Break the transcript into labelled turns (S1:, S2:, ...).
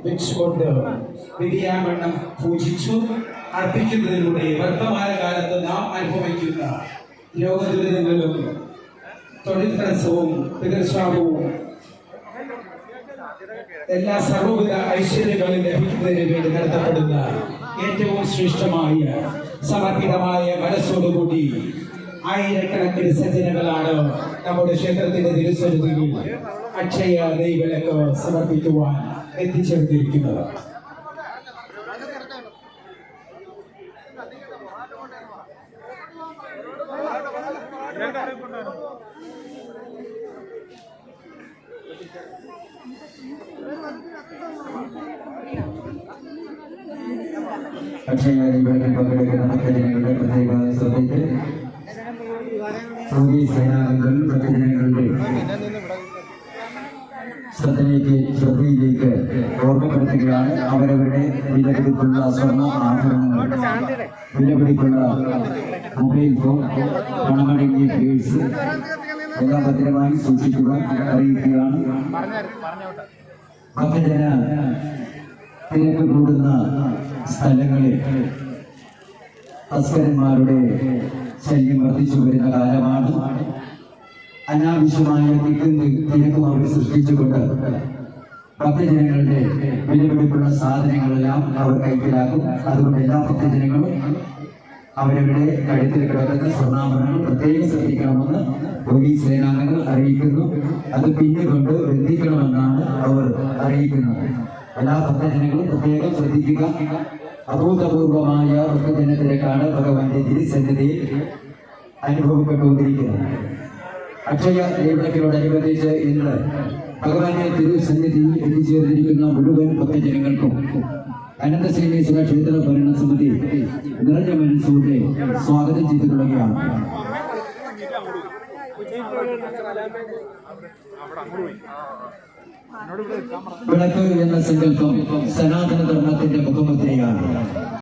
S1: വെച്ചുകൊണ്ട് വിധിയാവണ്ണം പൂജിച്ചു അർപ്പിക്കുന്നതിലൂടെ വർത്തമാനകാലത്ത് നാം അനുഭവിക്കുന്ന രോഗദുരിതങ്ങളും തൊഴിൽ തടസ്സവും പിതൃശാപവും എല്ലാ സർവ്വവിധ ഐശ്വര്യങ്ങളും ലഭിക്കുന്നതിന് വേണ്ടി നടത്തപ്പെടുന്ന ഏറ്റവും ശ്രേഷ്ഠമായ സമർപ്പിതമായ മനസ്സോടുകൂടി ആയിരക്കണക്കിന് സജ്ജനങ്ങളാണ് നമ്മുടെ ക്ഷേത്രത്തിന്റെ തിരുസന്നിധിയിൽ അക്ഷയ നെയ്വിളക്ക് സമർപ്പിക്കുവാൻ എത്തിച്ചേർന്നിരിക്കുന്നത്.
S2: അക്ഷയ നെയ്വിളക്കിൽ പങ്കെടുക്കുന്ന ഭക്തജനങ്ങളുടെ പ്രത്യേക ശ്രദ്ധയ്ക്ക് പോലീസ് സേനാംഗങ്ങൾ ഭക്തജനങ്ങളുടെ ശ്രദ്ധയിലേക്ക് ഓർമ്മപ്പെടുത്തുകയാണ്. അവരവരുടെ വിലപിടിപ്പുള്ള സ്വർണ്ണ ആഭരണങ്ങൾ, വിലപിടിപ്പുള്ള മൊബൈൽ ഫോൺ, പണമടങ്ങിയ പേഴ്സ് എല്ലാം ഭദ്രമായി സൂക്ഷിക്കുക അറിയിക്കുകയാണ്. ഭക്തജന തിരക്ക് കൂടുന്ന സ്ഥലങ്ങളിൽ തസ്കരന്മാരുടെ ശല്യം വർദ്ധിച്ചു വരുന്ന കാലമാണ്. അനാവശ്യമായ തിരക്കും അവർ സൃഷ്ടിച്ചുകൊണ്ട് ഭക്തജനങ്ങളുടെ വിലപിടിപ്പുള്ള സാധനങ്ങളെല്ലാം അവർ കൈക്കലാക്കും. അതുകൊണ്ട് എല്ലാ ഭക്തജനങ്ങളും അവരവരുടെ കഴുത്തിൽ കിടക്കുന്ന സ്വർണ്ണാഭരണങ്ങൾ പ്രത്യേകം ശ്രദ്ധിക്കണമെന്ന് പോലീസ് സേനാംഗങ്ങൾ അറിയിക്കുന്നു. അത് പിന്നുകൊണ്ട് ബന്ധിക്കണമെന്നാണ് അവർ അറിയിക്കുന്നത്. എല്ലാ ഭക്തജനങ്ങളും പ്രത്യേകം ശ്രദ്ധിക്കുക. അഭൂതപൂർവമായ ഭക്തജന തിരക്കാണ് ഭഗവാന്റെ തിരുസന്നിധിയിൽ അനുഭവപ്പെട്ടുകൊണ്ടിരിക്കുന്നത്. അക്ഷയ നെയ്വിളക്കിനോടനുബന്ധിച്ച് ഇന്ന് ഭഗവാന്റെ തിരുസന്നിധിയിൽ എത്തിച്ചേർന്നിരിക്കുന്ന മുഴുവൻ ഭക്തജനങ്ങൾക്കും അനന്തശ്രീമേശ്വര ക്ഷേത്ര ഭരണസമിതി നിറഞ്ഞ മനസ്സോടെ സ്വാഗതം ചെയ്തു തുടങ്ങിയാണ്. വിളക്ക് എന്ന സങ്കല്പം സനാതന ധർമ്മത്തിന്റെ മുഖമുദ്രയാണ്.